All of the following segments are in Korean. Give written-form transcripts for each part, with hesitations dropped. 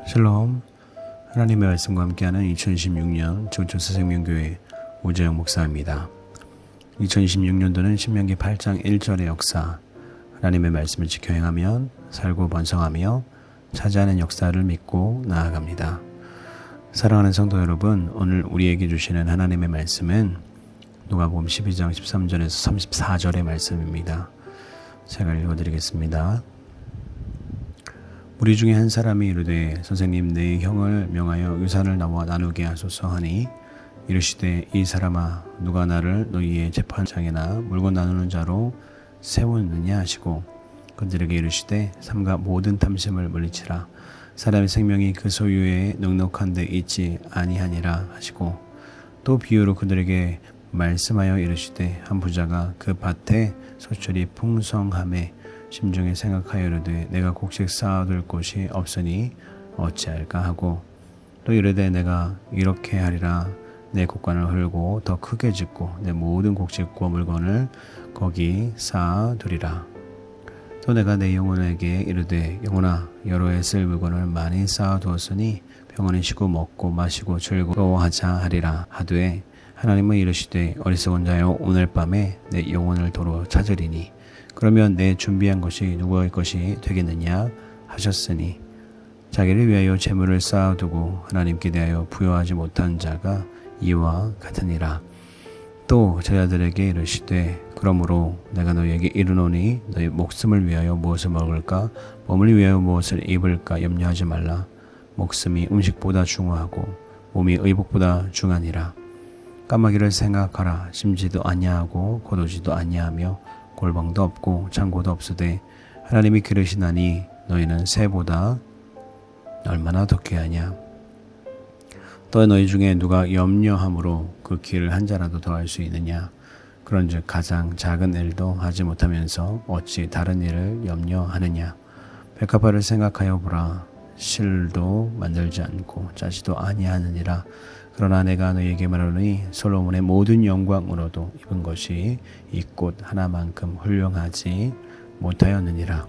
샬롬. 하나님의 말씀과 함께하는 2026년 조초사생명교회 오재영 목사입니다. 2026년도는 신명기 8장 1절의 역사, 하나님의 말씀을 지켜 행하면 살고 번성하며 차지하는 역사를 믿고 나아갑니다. 사랑하는 성도 여러분, 오늘 우리에게 주시는 하나님의 말씀은 누가복음 12장 13절에서 34절의 말씀입니다. 제가 읽어드리겠습니다. 우리 중에 한 사람이 이르되 선생님, 내 형을 명하여 유산을 나와 나누게 하소서 하니, 이르시되 이 사람아, 누가 나를 너희의 재판장이나 물건 나누는 자로 세우느냐 하시고, 그들에게 이르시되 삼가 모든 탐심을 물리치라. 사람의 생명이 그 소유에 넉넉한 데 있지 아니하니라 하시고, 또 비유로 그들에게 말씀하여 이르시되 한 부자가 그 밭에 소출이 풍성함에 심중에 생각하여 이르되 내가 곡식 쌓아둘 곳이 없으니 어찌할까 하고, 또 이르되 내가 이렇게 하리라. 내 곡간을 헐고 더 크게 짓고 내 모든 곡식과 물건을 거기 쌓아두리라. 또 내가 내 영혼에게 이르되 영혼아, 여러 해 쓸 물건을 많이 쌓아두었으니 평안히 쉬고 먹고 마시고 즐거워하자 하리라 하되, 하나님은 이르시되 어리석은 자여, 오늘 밤에 내 영혼을 도로 찾으리니 그러면 내 준비한 것이 누구의 것이 되겠느냐 하셨으니, 자기를 위하여 재물을 쌓아두고 하나님께 대하여 부여하지 못한 자가 이와 같으니라. 또 제자들에게 이르시되 그러므로 내가 너희에게 이르노니 너희 목숨을 위하여 무엇을 먹을까, 몸을 위하여 무엇을 입을까 염려하지 말라. 목숨이 음식보다 중요하고 몸이 의복보다 중하니라. 까마귀를 생각하라. 심지도 아니하고 거두지도 아니하며 골방도 없고 창고도 없으되 하나님이 기르시나니 너희는 새보다 얼마나 더 귀하냐. 또 너희 중에 누가 염려함으로 그 길을 한 자라도 더할 수 있느냐. 그런즉 가장 작은 일도 하지 못하면서 어찌 다른 일을 염려하느냐. 백합화를 생각하여 보라. 실도 만들지 않고 짜지도 아니하느니라. 그러나 내가 너희에게 말하노니 솔로몬의 모든 영광으로도 입은 것이 이 꽃 하나만큼 훌륭하지 못하였느니라.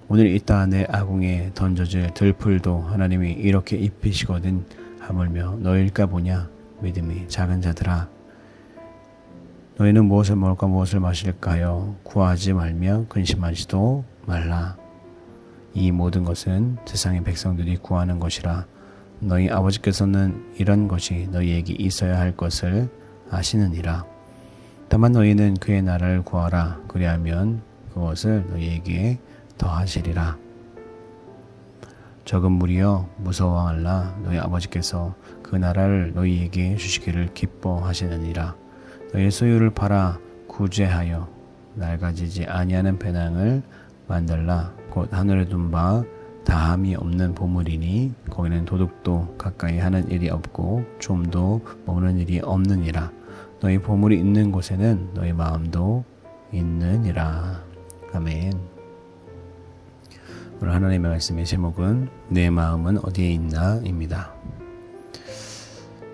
오늘 이따 내 아궁에 던져질 들풀도 하나님이 이렇게 입히시거든 하물며 너희일까 보냐. 믿음이 작은 자들아, 너희는 무엇을 먹을까 무엇을 마실까요? 구하지 말며 근심하지도 말라. 이 모든 것은 세상의 백성들이 구하는 것이라. 너희 아버지께서는 이런 것이 너희에게 있어야 할 것을 아시느니라. 다만 너희는 그의 나라를 구하라. 그리하면 그것을 너희에게 더하시리라. 적은 무리여 무서워 말라. 너희 아버지께서 그 나라를 너희에게 주시기를 기뻐하시느니라. 너희 소유를 팔아 구제하여 낡아지지 아니하는 배낭을 만들라. 곧 하늘에 둔 바 다함이 없는 보물이니 거기는 도둑도 가까이 하는 일이 없고 좀도 먹는 일이 없느니라. 너희 보물이 있는 곳에는 너희 마음도 있느니라. 아멘. 오늘 하나님의 말씀의 제목은 내 마음은 어디에 있나 입니다.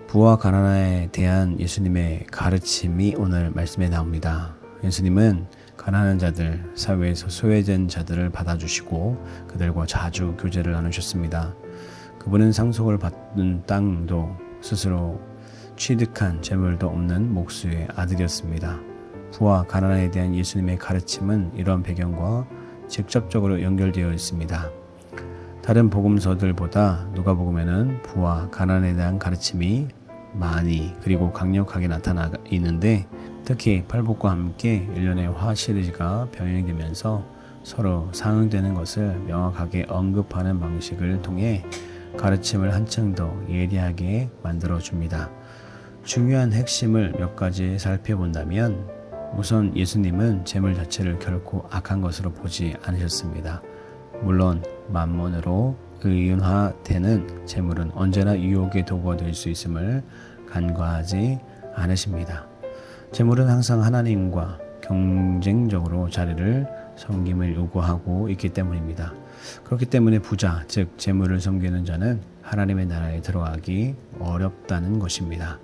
부와 가난에 대한 예수님의 가르침이 오늘 말씀에 나옵니다. 예수님은 가난한 자들, 사회에서 소외된 자들을 받아주시고 그들과 자주 교제를 나누셨습니다. 그분은 상속을 받는 땅도 스스로 취득한 재물도 없는 목수의 아들이었습니다. 부와 가난에 대한 예수님의 가르침은 이런 배경과 직접적으로 연결되어 있습니다. 다른 복음서들보다 누가복음에는 부와 가난에 대한 가르침이 많이 그리고 강력하게 나타나 있는데, 특히 팔복과 함께 일련의 화 시리즈가 병행되면서 서로 상응되는 것을 명확하게 언급하는 방식을 통해 가르침을 한층 더 예리하게 만들어줍니다. 중요한 핵심을 몇 가지 살펴본다면, 우선 예수님은 재물 자체를 결코 악한 것으로 보지 않으셨습니다. 물론 만몬으로 의인화되는 재물은 언제나 유혹의 도구가 될 수 있음을 간과하지 않으십니다. 재물은 항상 하나님과 경쟁적으로 자리를 섬김을 요구하고 있기 때문입니다. 그렇기 때문에 부자, 즉 재물을 섬기는 자는 하나님의 나라에 들어가기 어렵다는 것입니다.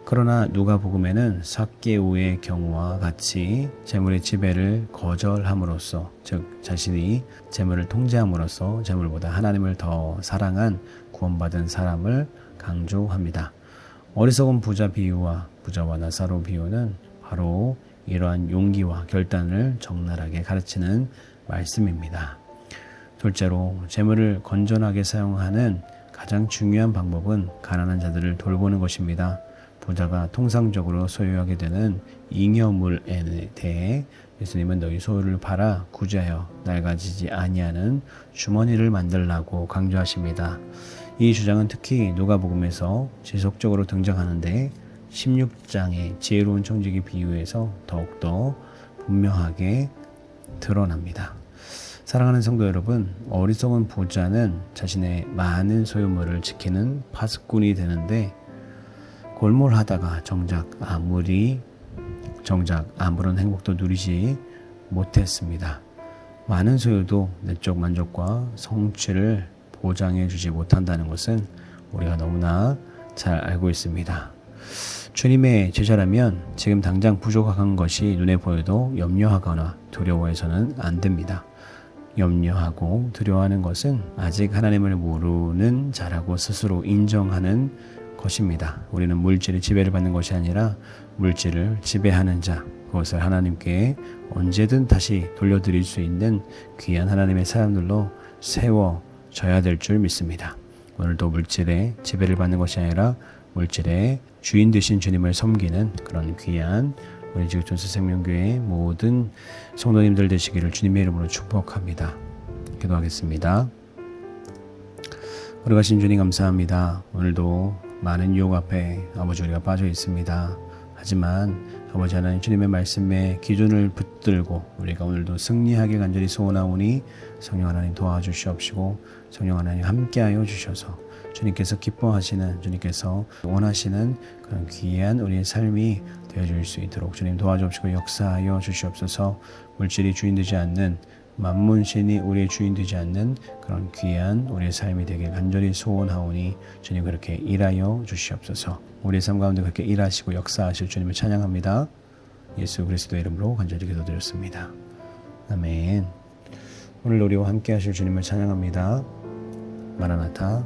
그러나 누가복음에는 삭개오의 경우와 같이 재물의 지배를 거절함으로써, 즉 자신이 재물을 통제함으로써 재물보다 하나님을 더 사랑한 구원받은 사람을 강조합니다. 어리석은 부자 비유와 부자와 나사로 비유는 바로 이러한 용기와 결단을 적나라하게 가르치는 말씀입니다. 둘째로 재물을 건전하게 사용하는 가장 중요한 방법은 가난한 자들을 돌보는 것입니다. 부자가 통상적으로 소유하게 되는 잉여물에 대해 예수님은 너희 소유를 팔아 구제하여 낡아지지 아니하는 주머니를 만들라고 강조하십니다. 이 주장은 특히 누가복음에서 지속적으로 등장하는데 16장의 지혜로운 청지기 비유에서 더욱더 분명하게 드러납니다. 사랑하는 성도 여러분, 어리석은 부자는 자신의 많은 소유물을 지키는 파수꾼이 되는데 골몰하다가 정작 아무런 행복도 누리지 못했습니다. 많은 소유도 내적 만족과 성취를 보장해 주지 못한다는 것은 우리가 너무나 잘 알고 있습니다. 주님의 제자라면 지금 당장 부족한 것이 눈에 보여도 염려하거나 두려워해서는 안 됩니다. 염려하고 두려워하는 것은 아직 하나님을 모르는 자라고 스스로 인정하는 것입니다. 우리는 물질의 지배를 받는 것이 아니라 물질을 지배하는 자, 그것을 하나님께 언제든 다시 돌려드릴 수 있는 귀한 하나님의 사람들로 세워져야 될 줄 믿습니다. 오늘도 물질의 지배를 받는 것이 아니라 물질의 주인 되신 주님을 섬기는 그런 귀한 우리 지구촌스 생명교회의 모든 성도님들 되시기를 주님의 이름으로 축복합니다. 기도하겠습니다. 거룩하신 주님 감사합니다. 오늘도 많은 유혹 앞에 아버지 우리가 빠져 있습니다. 하지만 아버지 하나님 주님의 말씀에 기준을 붙들고 우리가 오늘도 승리하게 간절히 소원하오니 성령 하나님 도와주시옵시고 성령 하나님 함께하여 주셔서 주님께서 기뻐하시는, 주님께서 원하시는 그런 귀한 우리의 삶이 되어줄 수 있도록 주님 도와주옵시고 역사하여 주시옵소서. 물질이 주인 되지 않는, 만문신이 우리의 주인 되지 않는 그런 귀한 우리의 삶이 되길 간절히 소원하오니 주님 그렇게 일하여 주시옵소서. 우리의 삶 가운데 그렇게 일하시고 역사하실 주님을 찬양합니다. 예수 그리스도의 이름으로 간절히 기도드렸습니다. 아멘. 오늘 우리와 함께 하실 주님을 찬양합니다. 마라나타.